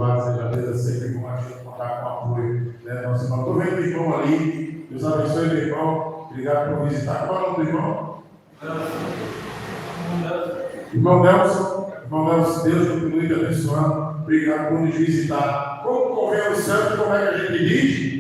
Seja Deus, é sempre bom a gente contar com o apoio, né, nosso irmão. Estou vendo o irmão ali, Deus abençoe o irmão, obrigado por visitar. Qual é o nome do irmão? Irmão Nelson, Deus continue te abençoando, obrigado por nos visitar. Como correr o céu, como é que a gente diz?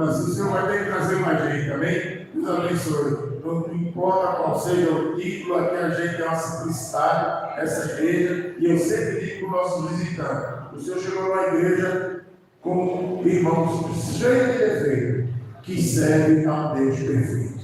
O Senhor vai ter que trazer mais gente também. Deus abençoe. Não importa qual seja o título, aqui a gente é uma simplicidade, essa igreja, e eu sempre digo para o nosso visitante: o Senhor chegou na igreja com irmãos cheios de defeito, que servem a um Deus perfeito.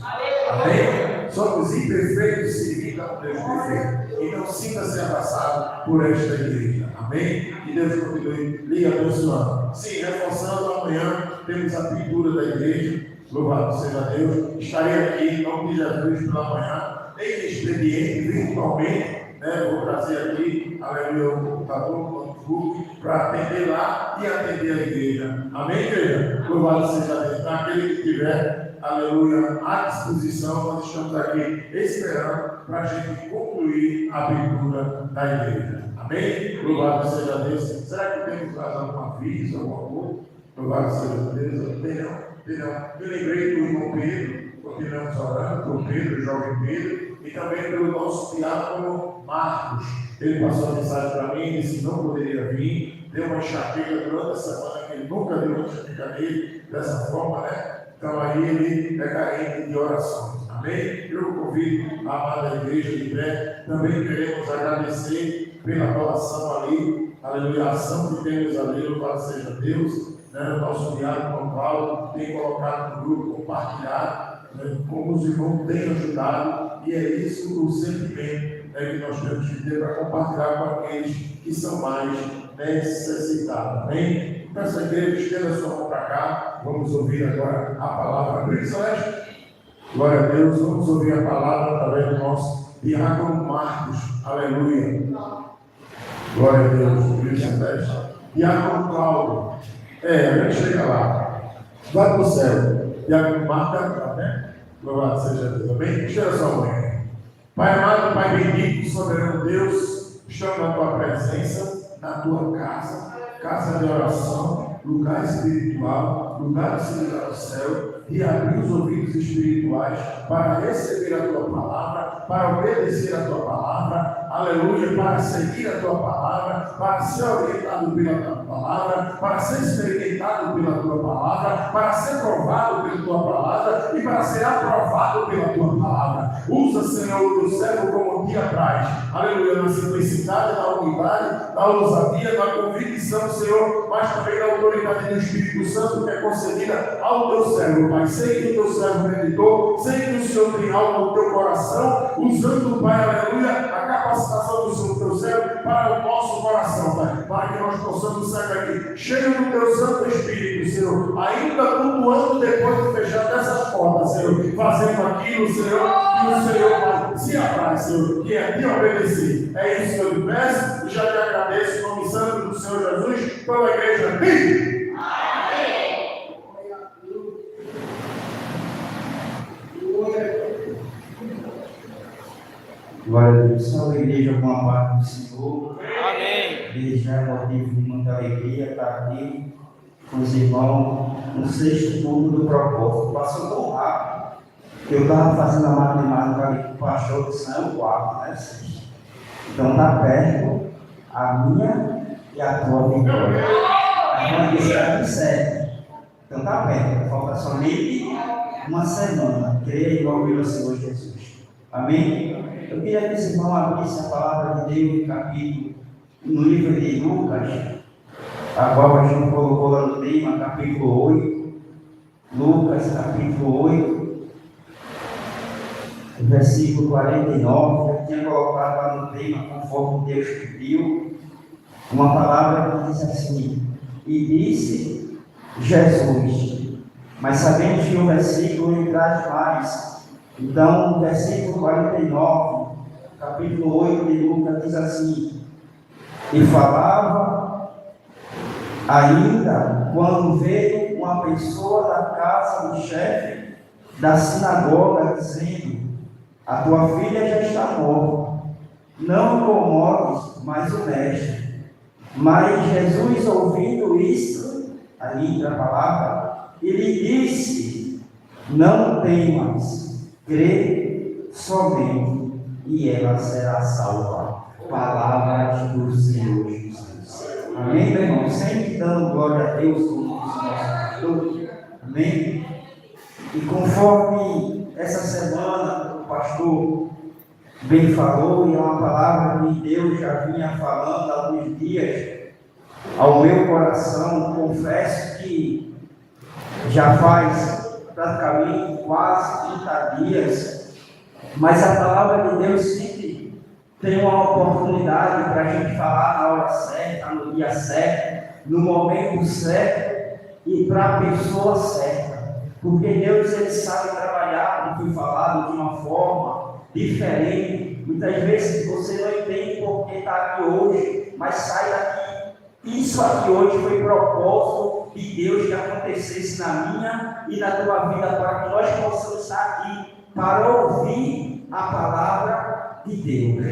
Amém? Só que os imperfeitos significam um Deus perfeito. Então sinta-se abraçado por esta igreja. Amém? Que Deus continue lhe abençoando. Sim, reforçando, amanhã temos a pintura da igreja. Louvado seja Deus. Estarei aqui em nome de Jesus pela manhã, em expediente, virtualmente. Vou trazer aqui, aleluia, o computador, o notebook, para atender lá e atender a igreja. Amém, igreja? Louvado seja Deus. Para aquele que tiver, aleluia, à disposição, nós estamos aqui esperando para a gente concluir a pintura da igreja. Amém? Louvado seja Deus. Será que temos mais algum aviso, alguma coisa? Louvado seja Deus. Não. Eu lembrei do irmão Pedro, continuamos orando por Pedro, o jovem Pedro, e também pelo nosso diácono Marcos. Ele passou a mensagem para mim, disse que não poderia vir, deu uma enxaqueca durante a semana, que ele nunca deu uma enxaqueca nele dessa forma, né? Então aí ele é carente de orações. Amém? Eu convido a amada igreja de pé. Também queremos agradecer pela doação ali, aleluia, a ação que temos ali, louvado seja Deus. O nosso diário Paulo tem colocado no grupo, compartilhado, como os irmãos têm ajudado, e é isso o sentimento que nós temos que ter para compartilhar com aqueles que são mais necessitados. Amém? Peço a igreja, estenda a sua mão para cá, vamos ouvir agora a palavra. Amém, Celeste? Glória a Deus, vamos ouvir a palavra através do nosso diácono Marcos. Aleluia. Glória a Deus, Deus Celeste. Diácono Paulo. A gente chega lá, vai para o céu, e a marca, né? Louvado seja Deus, amém? Cheira sua mãe. Pai amado, Pai bendito, soberano Deus, estamos na tua presença, na tua casa, casa de oração, lugar espiritual, lugar de se ao céu, e abrir os ouvidos espirituais para receber a tua palavra, para obedecer a tua palavra, aleluia, para seguir a tua palavra, para ser orientado pela tua palavra, para ser experimentado pela tua palavra, para ser provado pela tua palavra e para ser aprovado pela tua palavra. Usa, Senhor, o teu servo como te apraz, aleluia, na simplicidade, na humildade, na ousadia, na convicção, Senhor, mas também na autoridade do Espírito Santo que é concedida ao teu servo, Pai. Sei que o teu servo meditou, sei que o Senhor tem algo no teu coração, usando, Pai, aleluia, a capacitação do teu servo para o nosso coração, Pai, para que nós possamos sair daqui cheio do teu Santo Espírito, Senhor, ainda flutuando depois de fechar dessas portas, Senhor, fazendo aquilo, Senhor, que o Senhor vai se apraz, Senhor, que é te obedecer. É isso que eu te peço e já te agradeço em nome santo do Senhor Jesus, pela igreja. Amém. Glória a Deus, salve a igreja com a paz do Senhor. Amém. Desde já é motivo de muita alegria estar aqui com os irmãos no sexto turno do propósito. Passou tão rápido que eu estava fazendo a matemática ali com o pastor, que saiu o quarto, né? Então está perto a minha e a tua vitória. A irmã disse que está de 7. Então está perto, falta somente uma semana. Creia em nome do Senhor Jesus. Amém? Eu queria que esse irmão abrisse a palavra de Deus no capítulo, no livro de Lucas, a qual a gente colocou lá no tema, capítulo 8. Lucas, capítulo 8, versículo 49. Eu tinha colocado lá no tema, conforme Deus pediu, uma palavra que diz assim: e disse Jesus. Mas sabemos que o versículo ele traz mais. Então, no versículo 49, capítulo 8 de Lucas, diz assim: e falava ainda quando veio uma pessoa da casa do chefe da sinagoga, dizendo: a tua filha já está morta, não incomode mais o mestre. Mas Jesus, ouvindo isso, ali entra a palavra, ele disse: não temas, crê somente, e ela será salva. Palavra do Senhor Jesus. Amém, meu irmão? Sempre dando glória a Deus, como diz o nosso pastor. Amém? E conforme essa semana o pastor bem falou, e é uma palavra que Deus já vinha falando há alguns dias ao meu coração, confesso que já faz praticamente quase 30 dias, mas a palavra de Deus sempre tem uma oportunidade para a gente falar na hora certa, no dia certo, no momento certo e para a pessoa certa. Porque Deus, ele sabe trabalhar, como foi falado, de uma forma diferente. Muitas vezes você não entende porque está aqui hoje, mas sai daqui. Isso aqui hoje foi propósito de Deus que acontecesse na minha e na tua vida, para que nós possamos estar aqui para ouvir a palavra de Deus.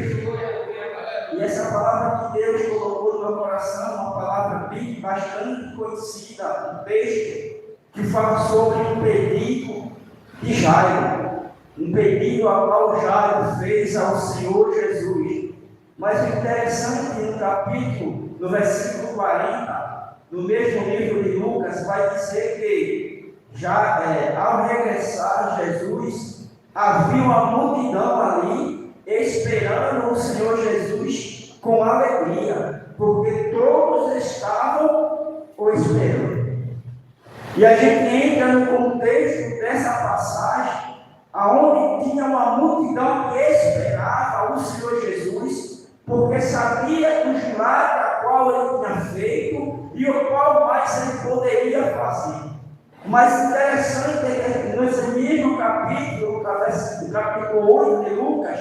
E essa palavra que Deus colocou no meu coração, uma palavra bem bastante conhecida, um texto que fala sobre um pedido de Jairo, um pedido ao qual Jairo fez ao Senhor Jesus. Mas o interessante no capítulo, no versículo 40, no mesmo livro de Lucas, vai dizer que já ao regressar Jesus, havia uma multidão ali esperando o Senhor Jesus com alegria, porque todos estavam o esperando. E a gente entra no contexto dessa passagem, aonde tinha uma multidão que esperava o Senhor Jesus, porque sabia dos milagres a qual ele tinha feito e o qual mais ele poderia fazer. Mas interessante é que nesse mesmo capítulo, o capítulo 8 de Lucas,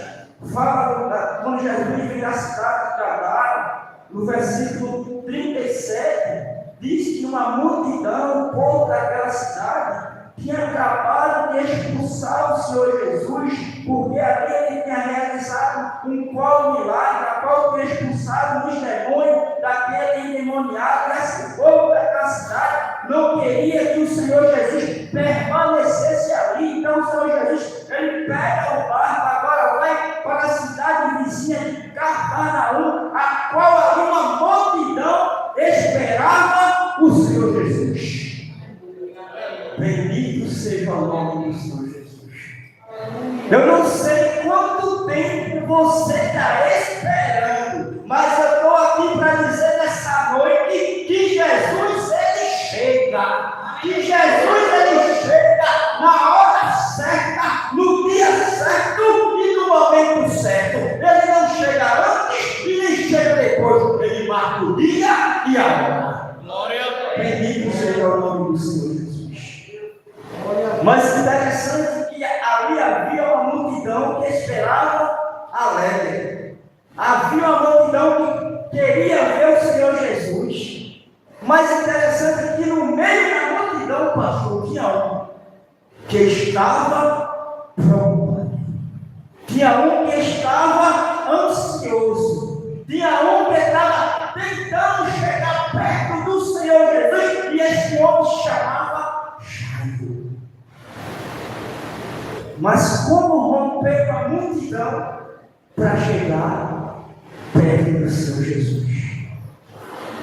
fala quando Jesus veio à cidade de Gadara, no versículo 37, diz que uma multidão, o povo daquela cidade, tinha acabado de expulsar o Senhor Jesus, porque ali ele tinha realizado um qual milagre, a qual tinha expulsado os demônios daquele endemoniado. E esse povo daquela cidade não queria que o Senhor Jesus permanecesse ali. Então o Senhor Jesus, ele pega o barco, agora vai para a cidade vizinha de Cafarnaum, a qual ali uma multidão esperava o Senhor Jesus. Bendito seja o nome do Senhor Jesus. Eu não sei quanto tempo você está esperando, mas eu estou aqui para dizer nessa noite que Jesus, ele chega. Que Jesus, ele chega na hora certa, no dia certo e no momento certo. Ele não chega antes e nem chega depois. Ele marca o dia e a hora. Bendito seja o nome do Senhor Jesus. Mas interessante que ali havia uma multidão que esperava alegre. Havia uma multidão que queria ver o Senhor Jesus. Mas interessante que no meio da multidão, pastor, tinha um que estava preocupado. Tinha um que estava ansioso. Tinha um que estava tentando chegar perto do Senhor Jesus. E esse homem chamava Jairo. Mas como romper a multidão para chegar perto do Senhor Jesus?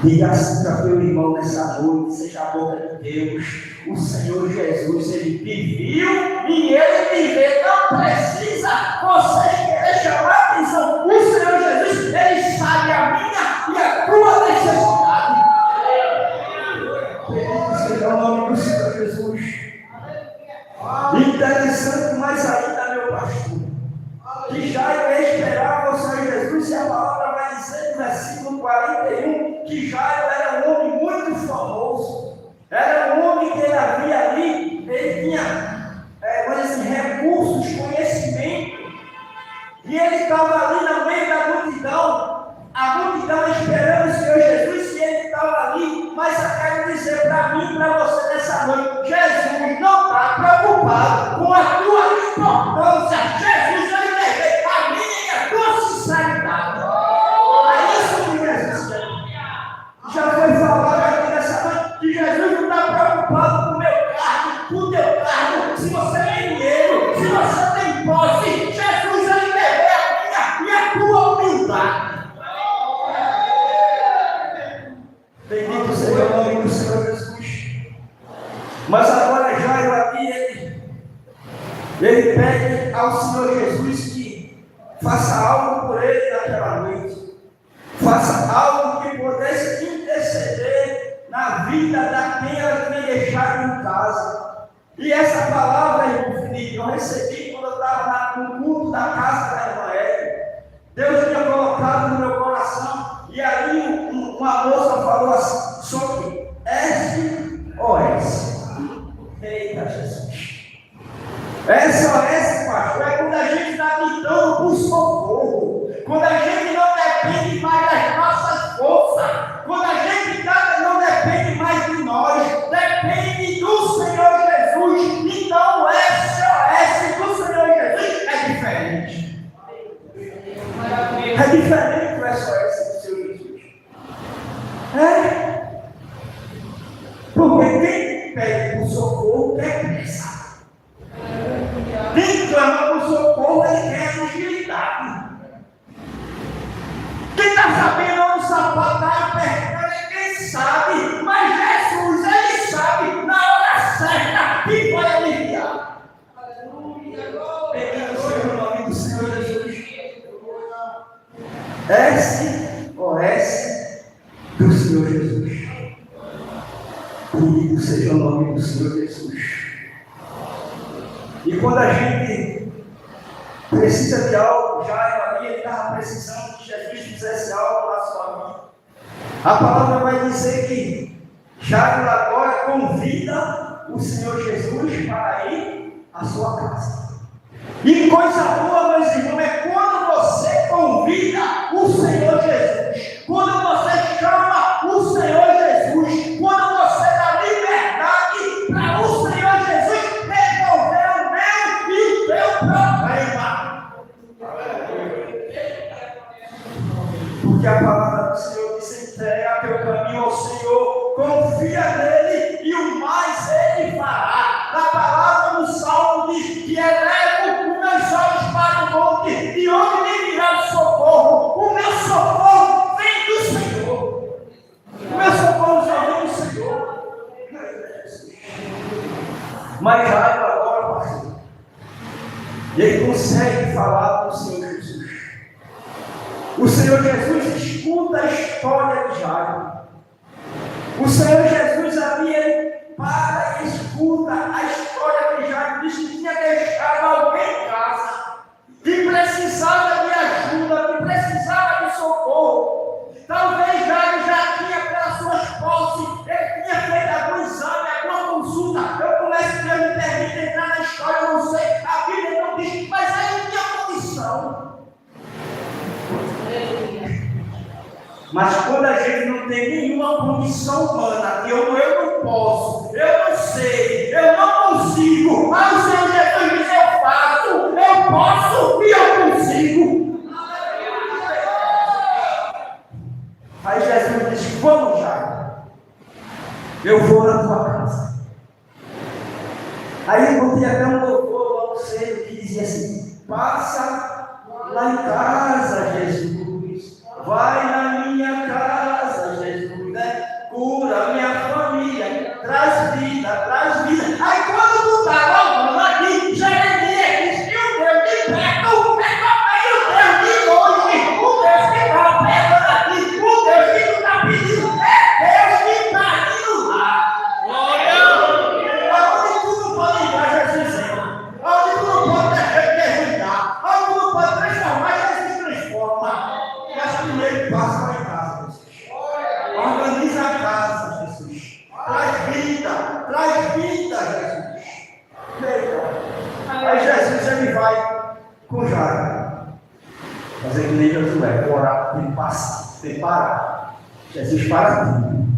Diga assim para teu irmão nessa noite, seja a boca de Deus. O Senhor Jesus, ele te viu e ele te vê. Não precisa você querer chamar a atenção. O Senhor Jesus, ele sabe a minha e a tua necessidade. Bendito seja o nome do Senhor Jesus. Interessante mais ainda, meu pastor, que Jairo esperava o Senhor Jesus, e a palavra vai dizer no versículo 41 que Jairo era um homem muito famoso, era um homem que ele havia ali, ele tinha recursos, conhecimento, e ele estava ali no meio da multidão, a multidão esperando o Senhor Jesus, e ele estava ali. Mas eu quero dizer para mim e para você nessa noite, Jesus não está preocupado com ele pede ao Senhor Jesus que faça algo por ele naquela noite. Faça algo que pudesse interceder na vida daquela que tinha deixado em casa. E essa palavra, irmão Felipe, eu recebi quando eu estava no culto da casa da irmã Eva. Deus tinha colocado no meu coração. E aí uma moça falou assim, sobre SOS. Eita Jesus. SOS, pastor, é quando a gente está gritando por socorro. Quando a gente não depende mais das nossas forças. Quando a gente não depende mais de nós. Depende do Senhor Jesus. Então o SOS do Senhor Jesus é diferente. É diferente do SOS do Senhor Jesus. Porque quem pede por socorro quer pressa. Quem clama por socorro, ele quer agilidade. Quem está sabendo onde o sapato está apertando é quem sabe. Mas Jesus, ele sabe na hora certa que vai aliviar. Bendito seja o nome do Senhor Jesus. SOS do Senhor Jesus. Bendito seja o nome do Senhor Jesus. E quando a gente precisa de algo, já ele estava precisando que Jesus fizesse algo na sua vida. A palavra vai dizer que Jairo agora convida o Senhor Jesus para ir à sua casa. E coisa boa, meus irmãos, é quando você convida o Senhor Jesus, quando você chama o Senhor Jesus, quando você dá liberdade para o Senhor Jesus resolver o meu e o teu problema. Porque a palavra do Senhor diz: entrega teu caminho ao Senhor, confia nele e o mais ele fará. A palavra do Salmo diz que elevo os meus olhos para o monte, de onde me virá o socorro. O meu socorro vem do Senhor. O meu socorro já vem do Senhor. Mas Jairo agora, pastor, ele consegue falar com o Senhor Jesus. O Senhor Jesus escuta a história de Jairo. O Senhor Jesus ali, ele para e escuta a história de Jairo. Diz que tinha deixado alguém em casa, que precisava de ajuda, que precisava de socorro. Talvez Jairo já tinha, pelas suas posses, ele tinha feito algum exame, alguma consulta. Eu começo a me permite entrar na história, eu não sei, a Bíblia não diz, mas aí tinha condição. Mas quando a gente não tem nenhuma condição humana, eu não posso, eu não sei, eu não consigo, mas o Senhor Jesus diz: eu faço, eu posso e eu consigo. Aí Jesus diz: vamos, Jairo, eu vou na tua casa. Aí eu botei até um louvor logo cedo que dizia assim: passa lá em casa, Jesus. Vai na minha casa, Jesus, né? Cura minha família, traz vida, traz vida. Aí quando tu está louvando aqui, Jeremias diz que o Deus de perto é também o Deus de longe. O Deus que está perto daqui, o Deus que tu está pedindo, é Deus que está indo lá. Onde tu não pode entrar, Jesus entra. Onde tu não pode deixar Jesus dar. Onde tu não pode transformar, Jesus transforma. Primeiro passa lá em casa, Jesus. Organiza a casa, Jesus. Traz vida, Jesus. Aí Jesus ele vai com Jairo. Fazer que nem Josué, orar, tem que passar, tem que parar. Jesus para tudo.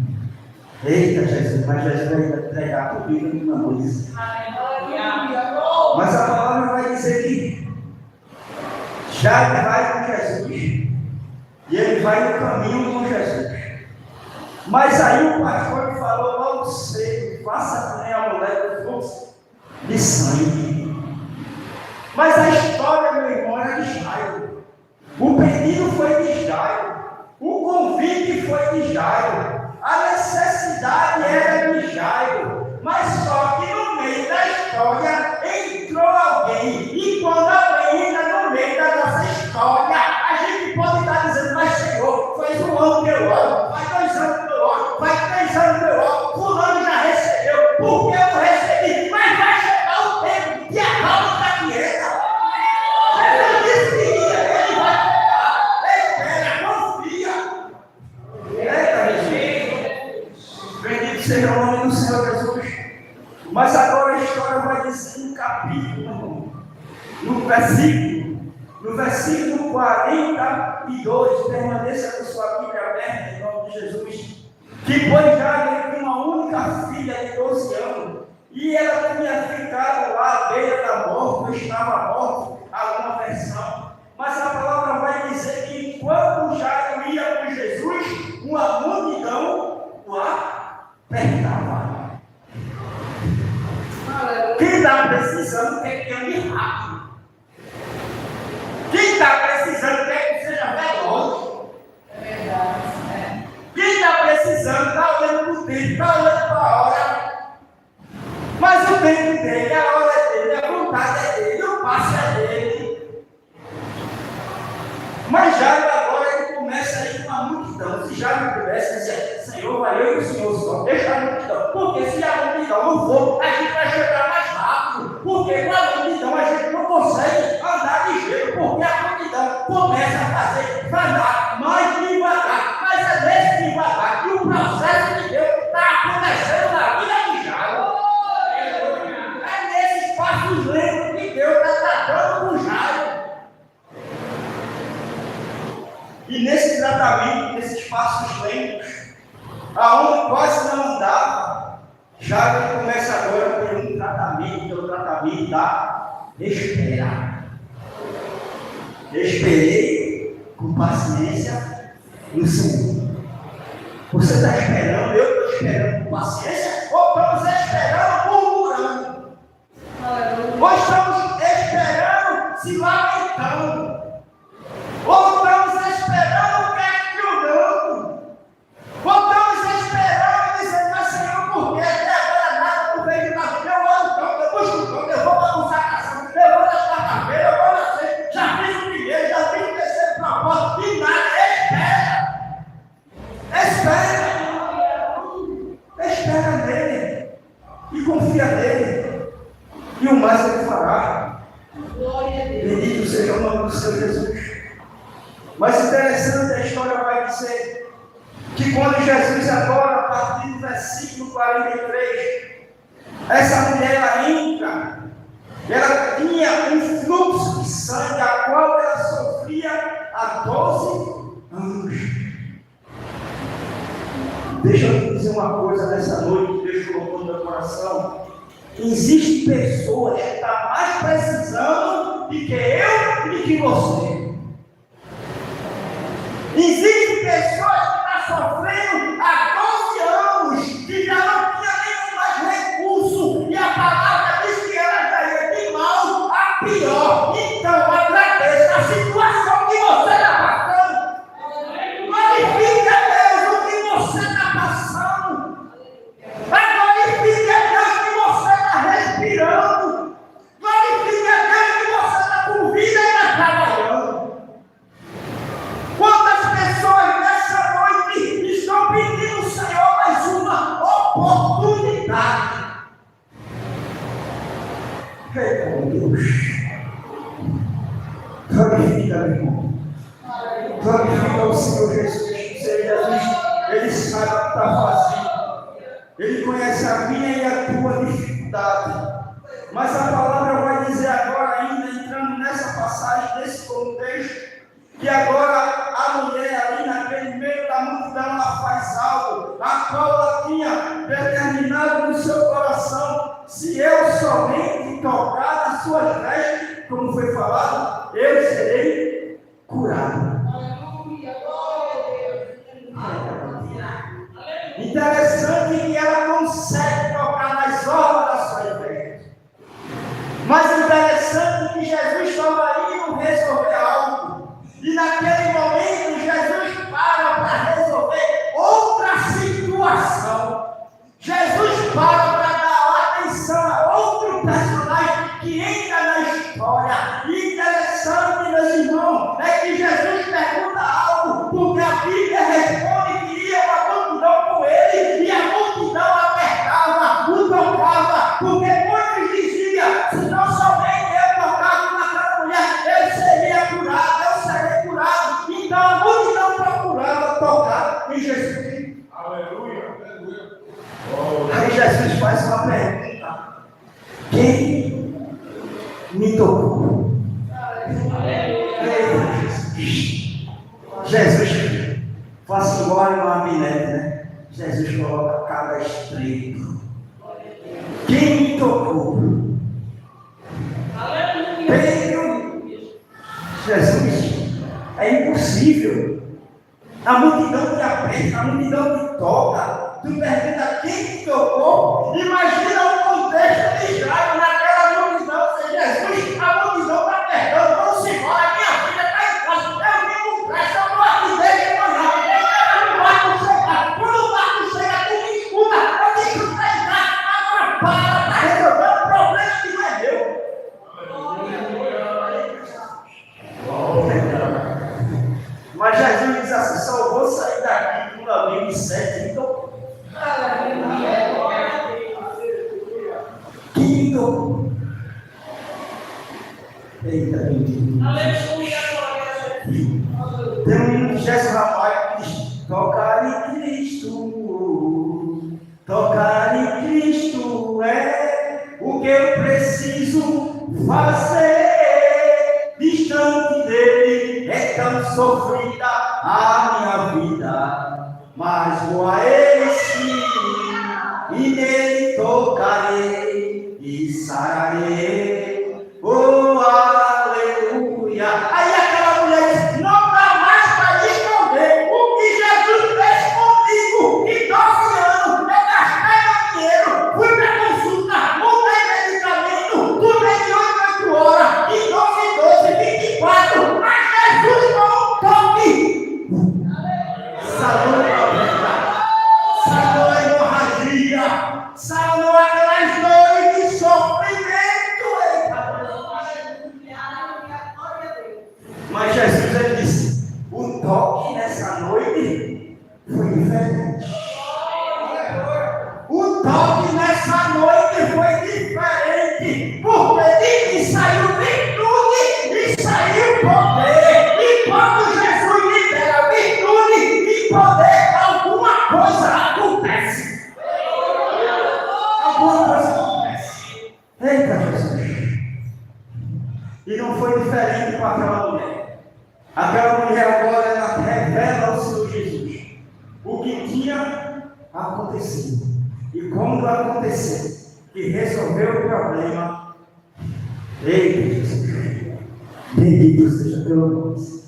Eita, Jesus, mas Jesus vai entregar tudo de uma coisa. Mas a palavra vai dizer que Jairo vai com Jesus. E ele vai no caminho com Jesus. Mas aí o pastor falou logo cedo: faça que nem a mulher do fogo de sangue. Mas a história, meu irmão, era de Jairo. O pedido foi de Jairo. O convite foi de Jairo. A necessidade era de Jairo. Mas só que no meio da história entrou alguém no versículo 42, permaneça com sua Bíblia aberta em nome de Jesus, que pois já tinha uma única filha de 12 anos, e ela tinha ficado lá à beira da morte, ou estava morta, alguma versão, mas a palavra vai dizer que enquanto Jairo ia com Jesus, uma multidão o apertava. Quem está precisando quer que ande rápido. Quem está precisando quer que seja veloz. É verdade. Quem está precisando está olhando para o tempo, está olhando para a hora. Mas o tempo dele, a hora é dele, a vontade é dele, o passo é dele. Mas Jairo agora ele começa a ir com a multidão. Se Jairo pudesse dizer, Senhor, vai eu e o Senhor só, deixa a multidão. Porque se a multidão não for, a gente vai chegar mais rápido. Porque com a multidão a gente não consegue andar ligeiro. Porque a multidão começa a andar mais devagar. Mas é nesse devagar que o processo de Deus está acontecendo na vida de Jairo. É nesses passos lentos que Deus está tratando com Jairo. E nesse tratamento, nesses passos lentos, aonde quase não andava, Jairo começa agora a ter um tratamento, que é o tratamento da espera. Esperei com paciência no Senhor. Você está esperando, eu estou esperando com paciência, ou estamos esperando murmurando? Ou estamos esperando se lamentando? Ou estamos esperando questionando? Ou estamos esperando dizendo, mas Senhor, por quê? Até agora nada não veio na vida. Eu ando tanto, eu busco tanto, eu vou para consagração, eu vou na quarta-feira, eu vou na sexta, já fiz o primeiro, já fiz o terceiro propósito, e nada, espera nele, e confia nele, e o mais ele fará. Bendito seja o nome do Senhor Jesus. Mas interessante, a história vai dizer que quando Jesus agora, a partir do versículo 43, essa mulher ela entra, ela tinha um fluxo de sangue, a qual ela sofria há 12 anos. Deixa eu te dizer uma coisa nessa noite, Deus colocou no meu coração. Existem pessoas que estão mais precisando do que eu e que você. Existem pessoas que estão sofrendo há 12 anos, que já não tinha nem mais recurso, e a palavra diz que ela já ia de mal a pior. Então, agradeça a situação que você está passando. Glorifique a Deus o que você está passando. Glorifique a Deus que você está respirando. Glorifique a Deus que você está com vida e está trabalhando. Quantas pessoas nessa noite estão pedindo ao Senhor mais uma oportunidade? Ei, Deus, glorifica, meu irmão. Glorifica o Senhor Jesus. Ele sabe o que está fazendo. Ele conhece a minha e a tua dificuldade. Mas a palavra vai dizer agora, ainda entrando nessa passagem, nesse contexto, que agora a mulher ali naquele meio da multidão ela faz algo, a qual ela tinha determinado no seu coração: se eu somente tocar nas suas vestes, como foi falado, eu serei curado. Interessante que ela consegue tocar nas orlas das suas vestes. Mas interessante que Jesus estava indo resolver algo. E naquele momento Jesus para resolver outra situação. Jesus para dar atenção a outro personagem que entra na história. E interessante, meus irmãos, Jesus, faça igual uma bilhete, né? Jesus coloca cada estreito. Quem me tocou? Pedro, Jesus, é impossível. A multidão te aperta, a multidão te toca. Tu pergunta quem te tocou? Imagina o contexto de Israel naquela multidão. Jesus, a multidão está apertando, vamos embora, minha filha está em casa. Eu vim com pressa, eu estou aqui desde manhã. Quando o barco chega, tu me escuta. Eu tenho que treinar. Agora para resolver um problema que não é meu. Mas Jesus diz assim: só vou sair daqui com um amigo de 7. Então, quinto. Eita, aleluia. Tem um hino de Gerson Ramalho que diz: tocar em Cristo, tocar em Cristo é o que eu preciso fazer. Distante dele é tão sofrida a minha vida, mas vou a ele sim, e nele tocarei e sararei. Oh, aleluia! Aí aquela mulher diz: não dá mais para esconder o que Jesus fez comigo em 12 anos. Eu gastei meu dinheiro, fui para consulta, montei medicamento, tomei de 8 em 8 horas, em 24, mas Jesus não toque. Sarou a vida, sarou a hemorragia, sarou aquelas dores de sofrimento. Mas Jesus, ele disse: o toque nessa noite foi diferente. O toque nessa noite foi diferente, porque dele saiu virtude e saiu poder. E quando Jesus libera virtude e poder, alguma coisa acontece. Alguma coisa acontece. Eita, Jesus. E não foi diferente com aquela mulher. Aquela mulher agora, ela revela ao Senhor Jesus o que tinha acontecido. E quando aconteceu, que resolveu o problema, eita, Jesus, bendito seja teu nome.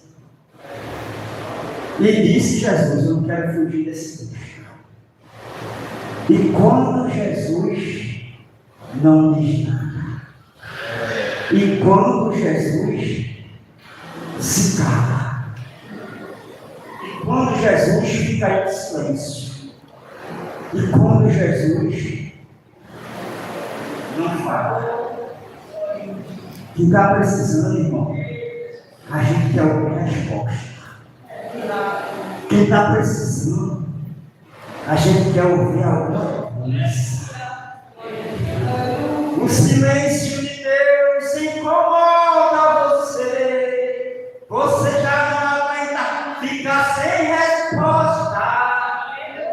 E disse Jesus: eu não quero fugir desse texto. E quando Jesus não diz nada, e quando Jesus se cala, e quando Jesus fica em silêncio, e quando Jesus não fala, que está precisando, irmão, a gente quer ouvir a resposta. Quem está precisando, a gente quer ouvir alguma coisa. O silêncio de Deus incomoda você. Você já não aguenta ficar sem resposta.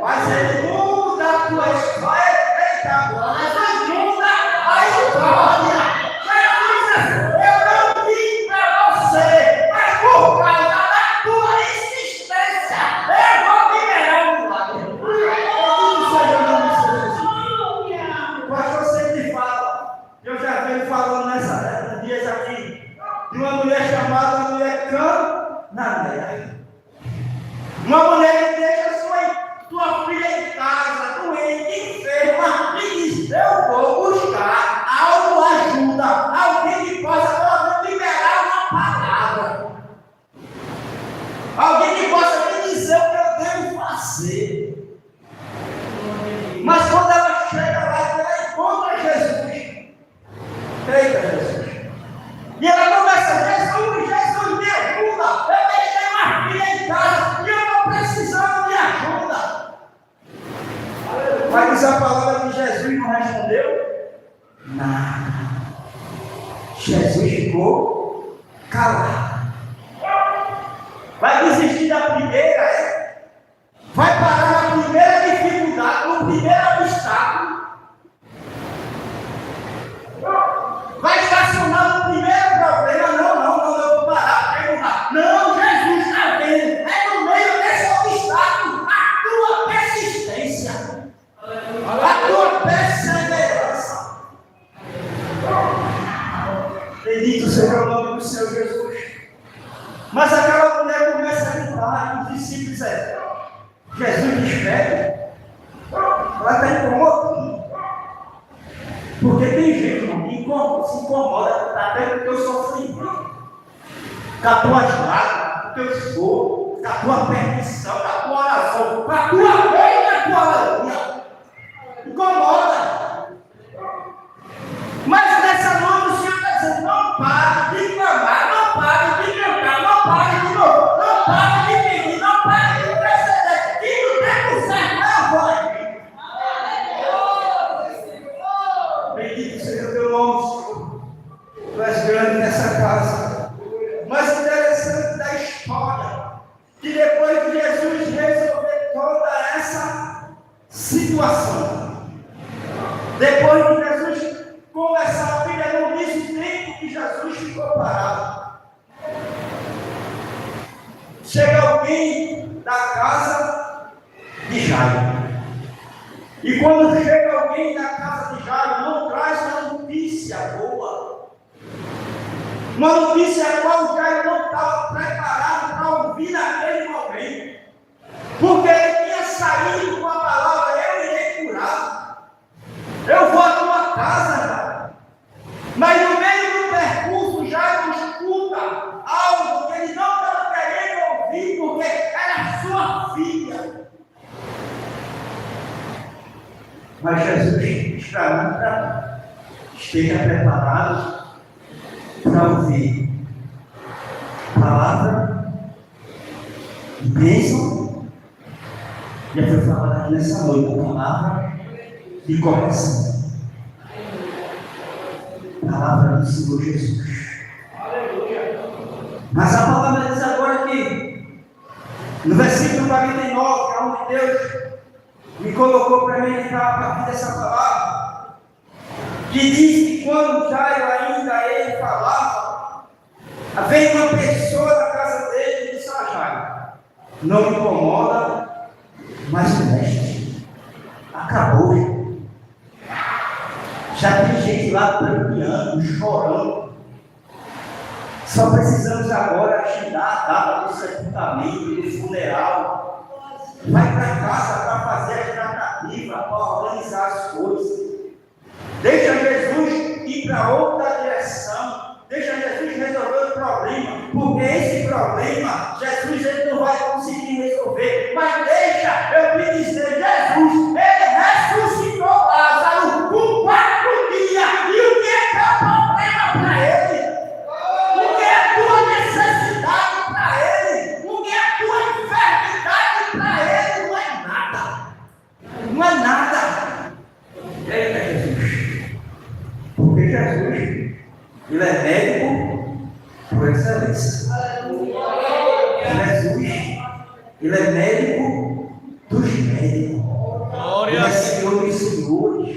Mas ele muda a tua história. Eita, agora ele muda a história. Eu não vim para você, mas por causa da tua insistência, eu vou liberar o milagre. O pastor sempre fala, eu já venho falando nessa dias aqui, de uma mulher chamada mulher cananeia. Uma mulher que deixa sua filha em casa, doente, enferma, e diz: eu vou buscar autoajuda, alguém que possa pelo menos liberar uma palavra, alguém que possa me dizer o que eu devo fazer. Mas quando ela chega lá, ela encontra Jesus. Eita, Jesus! E ela começa: Jesus, Jesus, me ajuda! Eu deixei uma filha em casa e eu estou precisando de ajuda. Mas diz a palavra que Jesus não respondeu nada. Jesus ficou calado. Vai desistir da primeira, é? Vai parar na primeira dificuldade, no primeiro obstáculo. Vai estacionar no primeiro problema. Não, eu vou parar, perguntar. Não, Jesus está vendo. É seja o nome do Senhor Jesus. Mas aquela mulher começa a gritar, e os discípulos dizem: Jesus despede. Ela está incomodando. Porque tem gente, irmão, que se incomoda até com o teu sofrimento, com as tuas lágrimas, com o teu esforço, com a tua permissão, com a tua oração, com a tua fé e a tua alegria. Incomoda. Mas nessa noite o Senhor está dizendo: não pare de clamar, não pare de cantar, não pare de louvar, não pare de pedir, não pare de interceder, que no tempo certo eu vou agir. Bendito seja o teu nome, Senhor. Tu és grande nessa casa. Mas interessante da história, que depois de Jesus resolver toda essa situação, depois de Jesus começar a vida, não diz o tempo que Jesus ficou parado. Chega alguém da casa de Jairo. E quando chega alguém da casa de Jairo, não traz uma notícia boa. Uma notícia a qual Jairo não estava preparado para ouvir naquele momento. Porque ele tinha saído com a palavra: eu irei curar. Eu vou à tua casa, Jairo. Mas no meio do percurso, Jairo escuta algo que ele não estava querendo ouvir, porque era sua filha. Mas Jesus esteja preparado para ouvir palavra de bênção. Já foi falado aqui nessa noite, palavra de correção. Palavra do Senhor Jesus. Mas a palavra diz agora aqui, no versículo 49, onde Deus me colocou para meditar a partir dessa palavra, que diz que quando Jairo ainda ele falava, veio uma pessoa da casa dele e disse: Jairo, não me incomoda, mas mestre, acabou. Já tem gente lá pranteando, chorando. Só precisamos agora agendar a data do sepultamento, do funeral. Vai para casa para fazer a tratativa, para organizar as coisas. Deixa Jesus ir para outra direção. Deixa Jesus resolver o problema. Porque esse problema, Jesus ele não vai conseguir resolver. Mas deixa eu me dizer: Jesus, ele ressuscitou Lázaro com 4 dias. E o que é o problema para ele? O que é a tua necessidade para ele? O que é a tua enfermidade para ele? Não é nada. Não é nada. Eita, Jesus. Porque Jesus, ele é médico por excelência. Jesus, ele é médico dos médicos. Ele é Senhor dos senhores,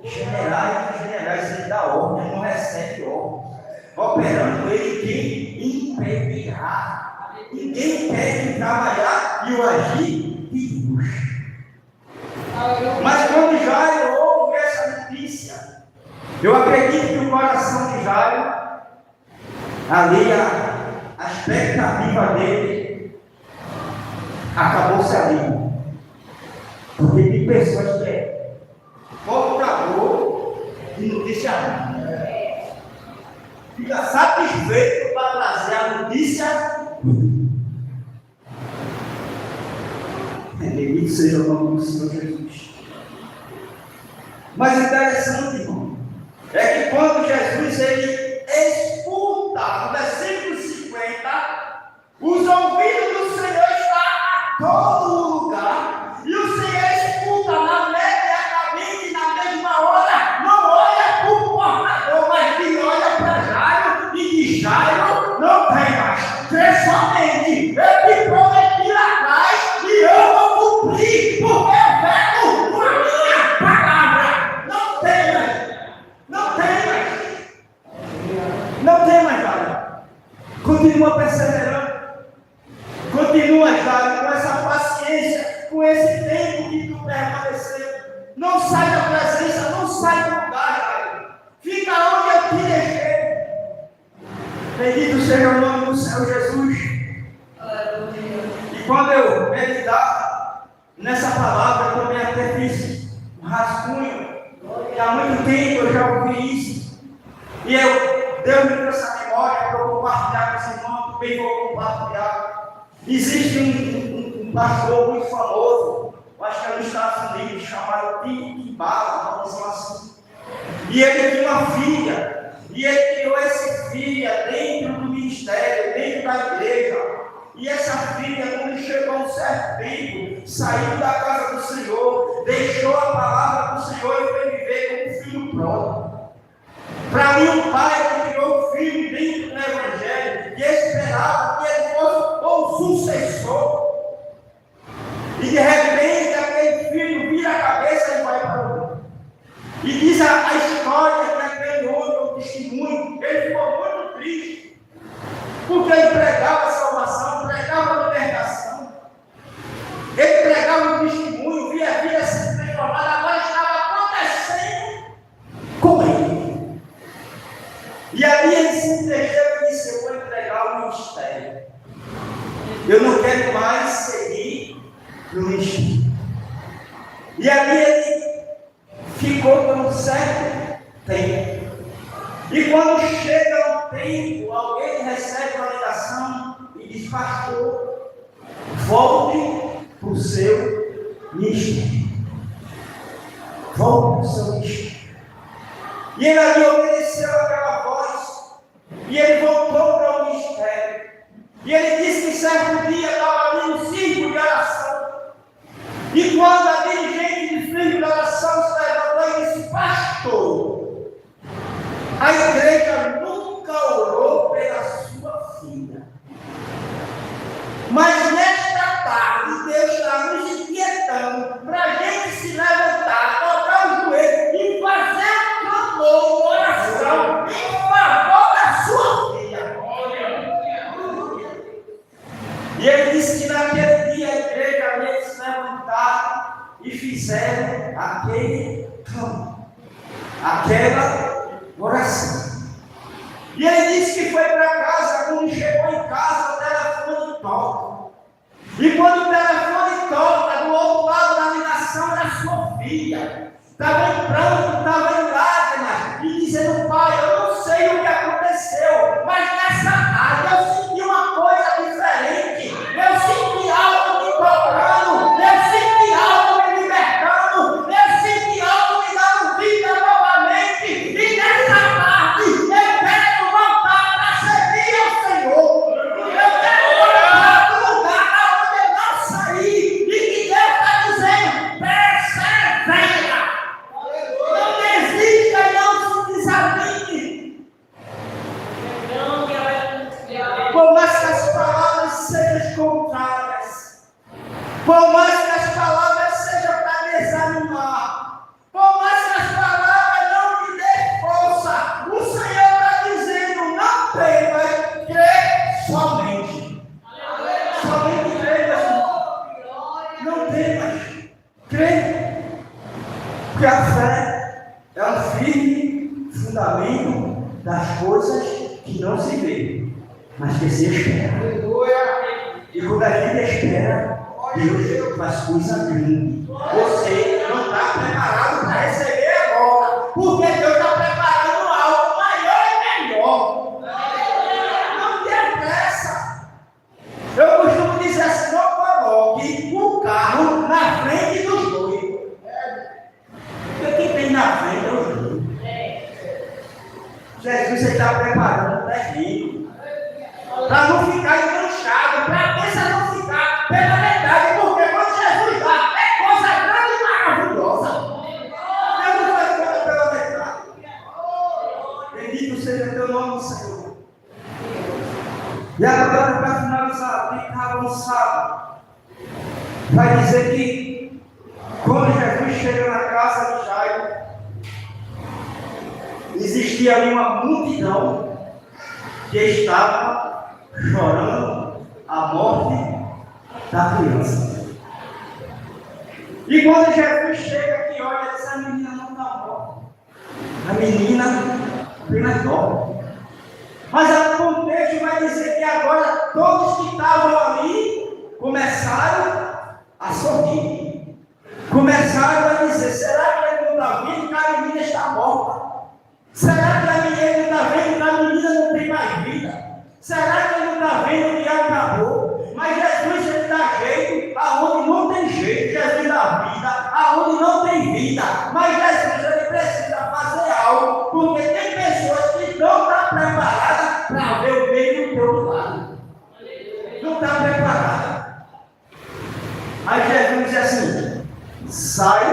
generais dos generais. Ele dá ordem, ele não recebe ordem. Operando ele, quem impedirá? Ninguém impede de trabalhar e o agir de Deus. Mas quando Jairo ouve essa notícia, eu acredito que o coração de Jairo, ali a expectativa dele, acabou-se ali. Porque tem pessoas que acabou de notícia ruim. Fica satisfeito para trazer a notícia. Bendito seja o nome do Senhor Jesus. Mas interessante, irmão, é que quando Jesus ele escuta, no versículo 50, os ouvidos do Senhor estão a todo lugar, e o Senhor escuta imediatamente, na mesma hora, não olha para o portador, mas que olha para Jairo e diz: Jairo, não tem mais, crê somente, eu te prometi lá atrás e eu vou cumprir, porque eu pego com a minha palavra. Não tem mais, não tem mais, não tem mais, Jairo. Continua perseverando, continua, Jairo, com essa paciência, com esse tempo que tu permaneceu. Não sai da presença, não sai do lugar, Jairo. Fica onde eu te deixei. Bendito seja o nome do Senhor Jesus. E quando eu meditava nessa palavra, eu também até fiz um rascunho. E há muito tempo eu já ouvi isso. E Deus me trouxe a memória para eu compartilhar com esse irmão, também vou compartilhar. Existe um pastor muito famoso, acho que é nos Estados Unidos, chamado Tim Bala, vamos dizer assim. E ele tinha uma filha, e ele criou essa filha dentro do ministério, dentro da igreja. E essa filha, quando chegou a um certo tempo, saiu da casa do Senhor, deixou a palavra do Senhor e foi viver como filho próprio. Para mim, um pai que criou um filho dentro do Evangelho e esperava que ele fosse o sucessor. E de repente, aquele filho vira a cabeça e vai para o mundo. E diz a história que aquele homem, o testemunho, ele ficou muito triste. Porque ele pregava a salvação, pregava a libertação. Ele pregava o testemunho, via a vida se transformada, agora estava acontecendo com ele. E ali ele se entregou e disse: eu vou entregar o ministério. Eu não quero mais seguir no ministério. E ali ele ficou por um certo tempo. E quando chega o tempo, alguém recebe uma ligação e diz: pastor, volte para o seu ministério. Volte para o seu ministério. E ele ali obedeceu aquela voz. E ele voltou para o ministério. E ele disse que certo dia estava ali um círculo de oração. E quando a dirigente de círculo de oração se levantou e disse: pastor, a igreja nunca orou pela sua filha. Mas nesta tarde, Deus está nos inquietando para a gente se levantar, tocar o joelho e fazer um clamor, uma oração em favor da sua filha. E ele disse que naquele dia a igreja havia se levantado e fizeram aquele clamor, aquela oração. E ele disse que foi para casa. Quando chegou em casa, o telefone toca. E quando o telefone toca, do outro lado da ligação da sua filha, estava em pranto, estava em lágrimas, e dizendo: pai, eu não sei o que aconteceu, mas nessa tarde eu senti uma coisa diferente. Eu senti algo me tocando, eu senti algo me libertando, eu senti algo me dando vida novamente. E nessa tarde eu quero voltar para servir ao Senhor. Eu quero voltar para o lugar onde eu não saí. E que Deus está dizendo: persevera. Não desista e não se desanime. Por mais que as palavras sejam contrárias, por mais que as palavras sejam para desanimar, por mais que as palavras não lhe dêem força, o Senhor está dizendo: não temas, crê somente. Somente crê, meu irmão. Não temas, crê. Porque a fé é um firme fundamento das coisas que não se vê, mas que se espera. E quando a gente espera, Deus faz coisa grande. Você não está preparado para receber agora, porque Deus está preparando algo maior e melhor. Não tenha pressa. Eu costumo dizer assim: não coloque o carro na frente dos dois. Porque quem tem na frente é o dois. Jesus está preparando o terreno para não ficar enganchado, para a bênção não ficar pela metade, porque quando Jesus dá, é coisa grande e maravilhosa. Deus não faz coisa pela metade. Bendito seja teu nome, Senhor. E agora, para finalizar, quem está avançado, vai dizer que quando Jesus chega na casa de Jairo, existia ali uma multidão que estava chorando a morte da criança. E quando Jesus chega aqui, olha, essa menina não está morta. A menina apenas dorme. Mas acontece Será que ele não está vendo que acabou? Mas Jesus, ele dá jeito aonde não tem jeito. Jesus dá vida aonde não tem vida. Mas Jesus, ele precisa fazer algo, porque tem pessoas que não estão preparadas para ver o meio do teu lado. Não está preparada. Aí Jesus diz assim: sai,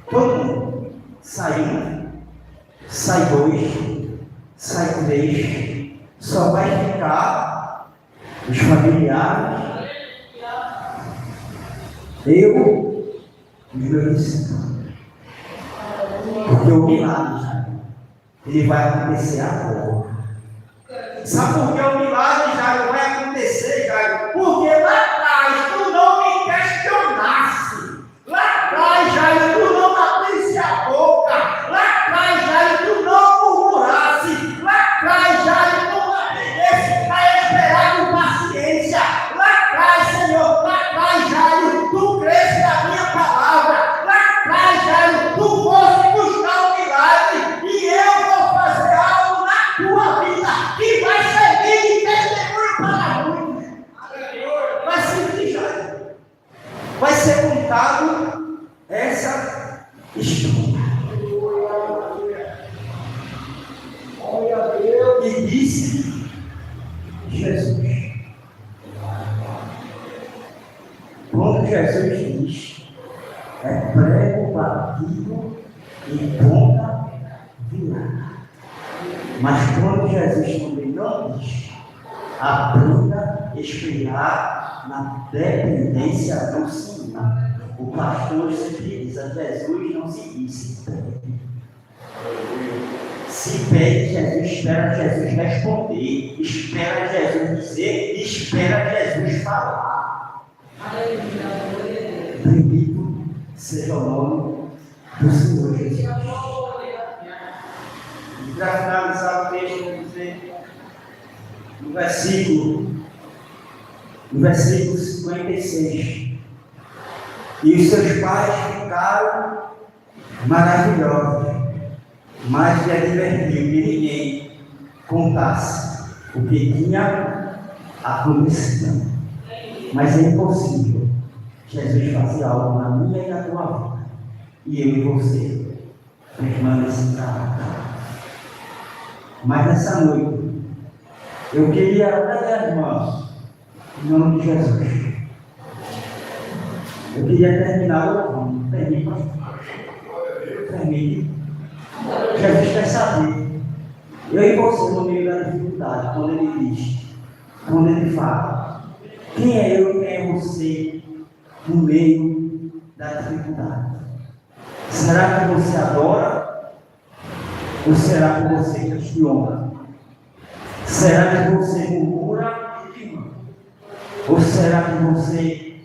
todo mundo. Sai um, sai dois, sai três. Só vai ficar os familiares, eu e os meus discípulos. Porque o milagre, ele vai acontecer agora. Sabe por que o milagre, Jairo, vai acontecer, Jairo? Porque lá atrás tu não me questionasse. Lá atrás, Jairo, tu não abrisse a boca. Lá atrás, Jairo, tu não murmurasse. Lá atrás, Jairo, tu não aprendesse a esperar com paciência. Lá atrás, Senhor, lá atrás, Jairo, tu cresce na minha palavra. Lá atrás, Jairo, tu fosse buscar um milagre e eu vou fazer algo na tua vida que vai servir de testemunho para muitos. Vai servir, Jairo. Vai ser contado essa história. E disse Jesus. Quando Jesus diz, é prego batido e ponta virada. Mas quando Jesus também não diz, aprenda a esperar na dependência do Senhor. O pastor sempre diz, a Jesus não se diz, se pede, Jesus espera Jesus responder, espera Jesus dizer, espera Jesus falar. Bendito seja o nome do Senhor Jesus. E para finalizar o texto, vamos dizer, no versículo 56. E os seus pais ficaram maravilhosos, mas lhe advertiu que ninguém contasse o que tinha acontecido. Mas é impossível Jesus fazer algo na minha e na tua vida, e eu e você permanecerá. Mas nessa noite eu queria até as mãos em nome de Jesus. Eu queria terminar louvando. Permite. Jesus quer saber. Eu e você no meio da dificuldade, quando ele diz, quando ele fala, quem é eu e quem é você no meio da dificuldade? Será que você adora? Ou será que você questiona? Será que você murmura? Ou será que você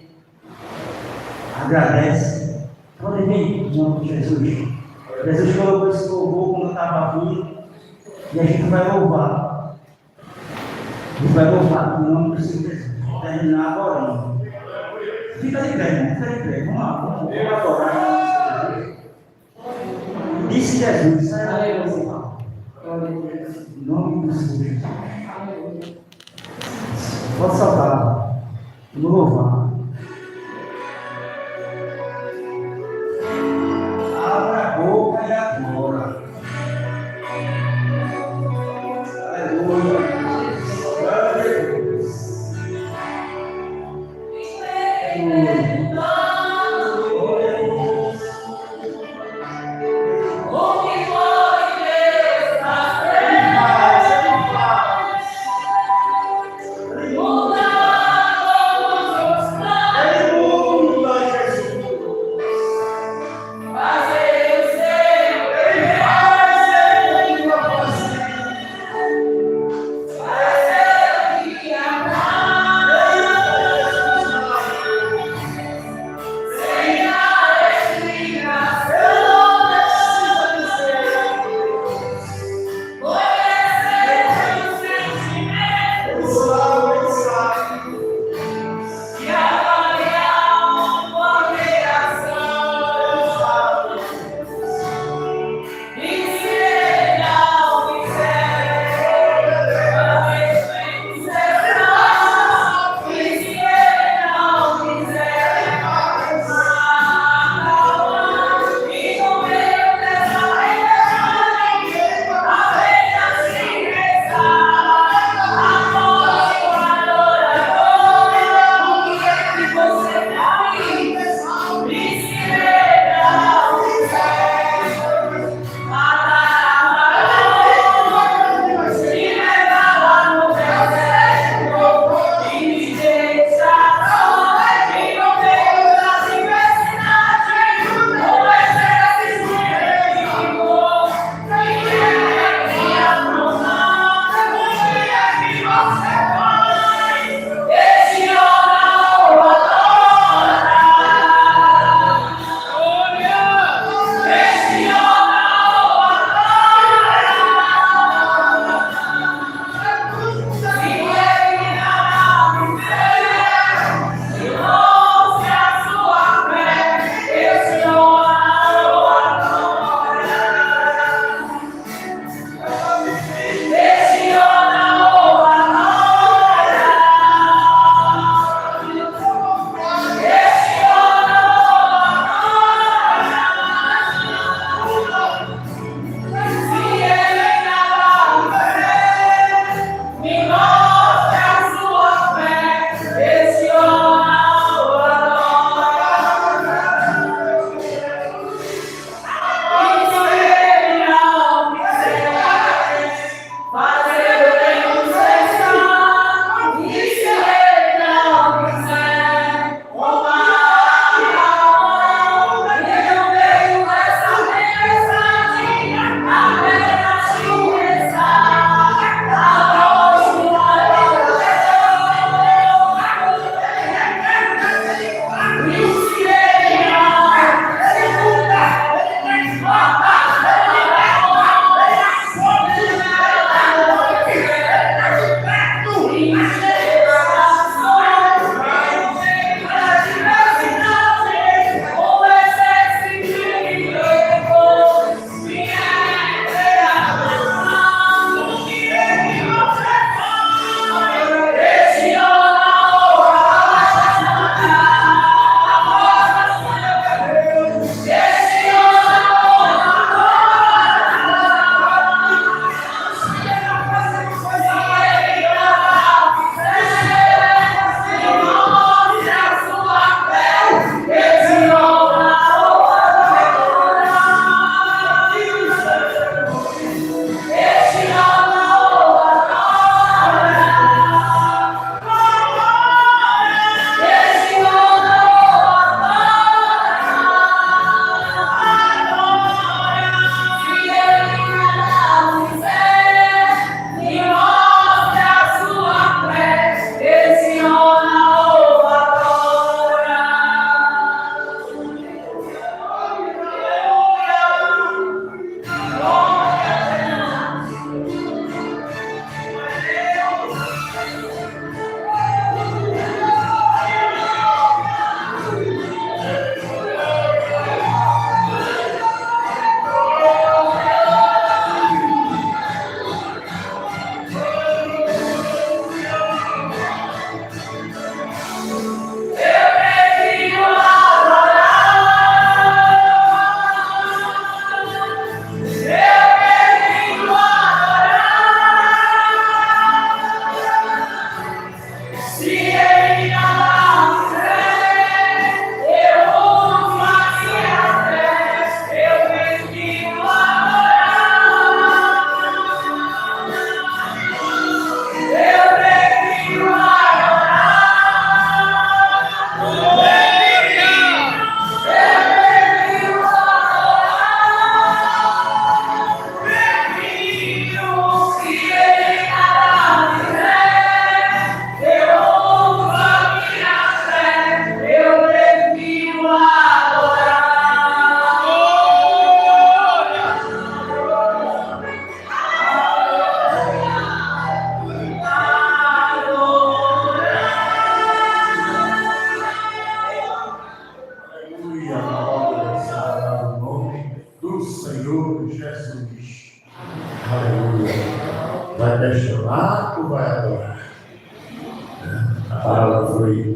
agradece? Pode vir, em nome de Jesus. Jesus colocou esse louvor quando eu estava vindo, e a gente vai louvar. A gente vai louvar em nome do Senhor Jesus. Terminar adorando. Fica de pé, irmão, fica de pé. Vamos lá, vamos adorar em nome do Senhor Jesus. Disse Jesus, sai daí, você fala. Em nome do Senhor Jesus. Pode saltar. Vamos louvar. Abra a boca e adora. Aleluia.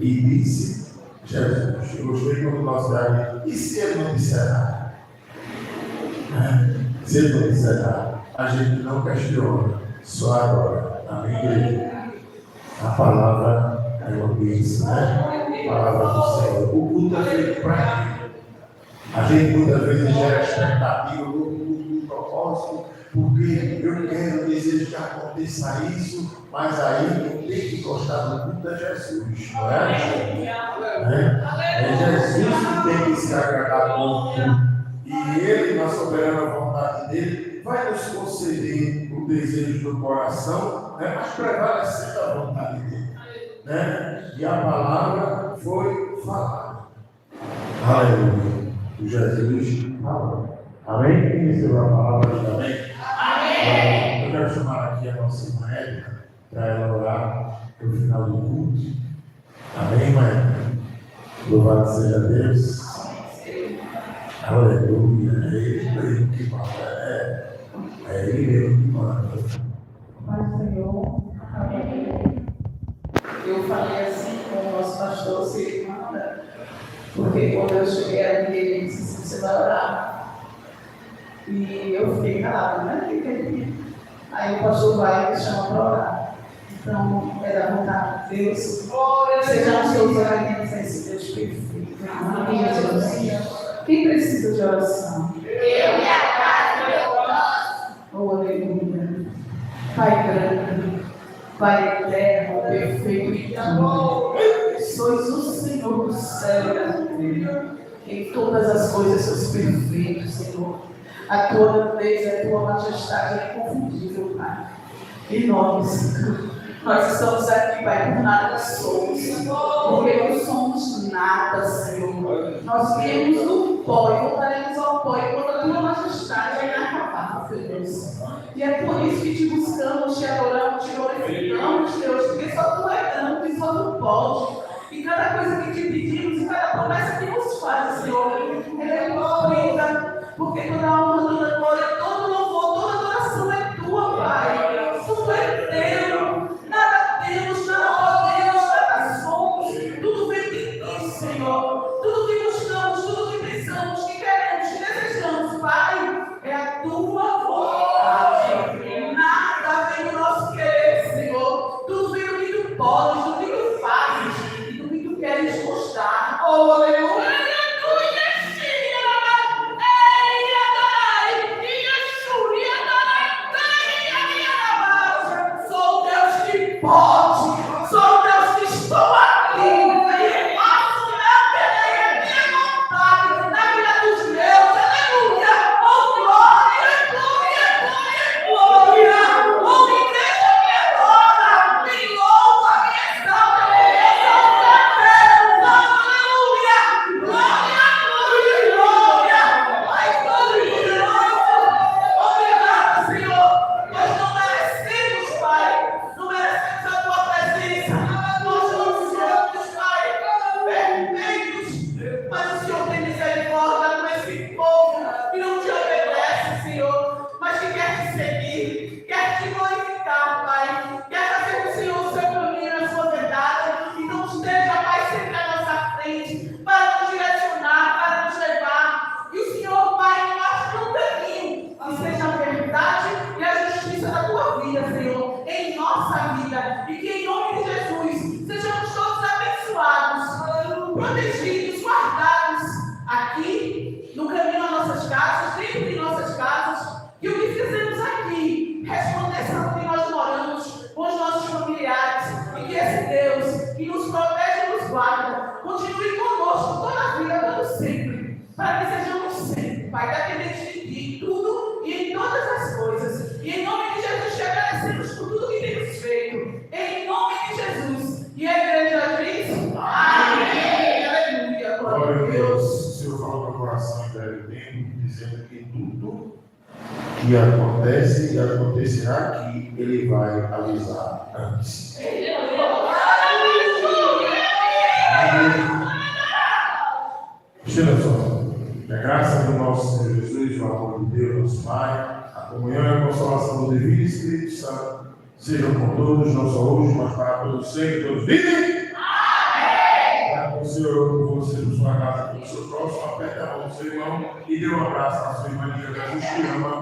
E disse Jesus. Eu gostei quando nós damos. E se ele não disser nada? Se ele não disser nada, a gente não questiona. Só agora. Amém, igreja? A palavra é uma bênção, né? A palavra do Senhor. O culto é feito para quê? A gente muitas vezes gera expectativa do propósito, porque eu quero, desejo que aconteça isso, mas aí quem tem que gostar do culto é Jesus, não é? É Jesus que tem que se agradar com o culto. E Ele, na soberana vontade dele, vai nos conceder o desejo do coração, né? Mas prevalecendo a vontade dele. Né? E a palavra foi falada. Aleluia. Jesus falou. Amém? Quem recebeu a palavra de amém? Amém. Eu quero chamar aqui a nossa irmã Érica para ela orar no final do culto. Amém, mãe? Louvado seja Deus. Aleluia. É Ele mesmo que manda. É Ele mesmo que manda. Mas, Senhor, amém. Eu falei assim com o nosso pastor, se ele manda, porque quando eu cheguei ali, ele disse: você vai orar. E eu fiquei calada, né? Aí o pastor vai e me chama para orar. Então, é da vontade de Deus. Sejamos todos obedientes a esse Deus perfeito. Amém, Jesus. Quem precisa de oração? Eu e a casa do meu. Oh, aleluia. Pai grande, Pai eterno, perfeito e amor. Sois o Senhor do céu e da terra. Em todas as coisas sois perfeito, Senhor. A tua grandeza e a tua majestade é inconfundível, Pai. E nós estamos aqui, Pai, por nada somos, porque não somos nada, Senhor. Nós viemos do pó e voltaremos ao pó, e quando a tua majestade é inacabável, Deus. E é por isso que te buscamos, te adoramos, te glorificamos, Deus, porque só tu é tanto e só tu pode. E cada coisa que te pedimos, e cada promessa que nos faz, Senhor, ela é cumprida, porque toda a honra, toda a glória, todo louvor, toda adoração é tua, Pai. Tu é teu. Nada temos, nada podemos, nada somos. Tudo vem de ti, Senhor. Tudo que buscamos, tudo que pensamos, que queremos, que desejamos, Pai, é a tua vontade. Nada vem do nosso querer, Senhor. Tudo vem do que tu podes, do que tu fazes e do que tu queres mostrar. Oh, aleluia. Pode, sou Deus que estou aqui, e faço o meu querer, a minha vontade, na vida dos meus, aleluia, oh glória, glória, glória, glória, oh igreja me adora, me louva, me exalta, Deus, aleluia, glória, glória, glória, ai glória, obrigado Senhor, nós não merecemos, Pai, não merecemos a tua presença, nós não somos, Pai, perfeitos, mas o Senhor tem misericórdia com esse povo que não te obedece, Senhor, mas que quer te seguir, quer te glorificar, Pai, quer fazer com o Senhor o seu caminho, a sua verdade, e não esteja, Pai, sempre à nossa frente, para nos direcionar, para nos levar, e o Senhor, Pai, mostra um caminho, que seja a verdade e a justiça da tua vida, Senhor, em nossa vida, e que em nome de Jesus sejamos todos abençoados, protegidos, guardados aqui, no caminho às nossas casas, dentro de nossas casas, e o que fizemos aqui resplandeça onde nós moramos, com os nossos familiares, e que esse Deus que nos protege e nos guarda continue conosco toda a vida, todo sempre, para que sejamos sempre, Pai, dependentes de ti, tudo e em todas as coisas, e em nome de Jesus te agradecemos por tudo que temos feito, em nome de Jesus, e a igreja diz amém, aleluia, glória a Deus. O Senhor falou no coração velho tempo, dizendo que tudo que acontece e acontecerá aqui, Ele vai avisar antes. Chega só. Que a graça do nosso Senhor Jesus, o amor de Deus, nosso Pai, a comunhão e a consolação do Divino Espírito Santo sejam com todos, não só hoje, mas para todos sempre, todos vivem. Amém! Senhor orou por você, por sua casa, pelo seu próximo, aperte a mão do seu irmão e dê um abraço à sua irmã, que Jesus te ama.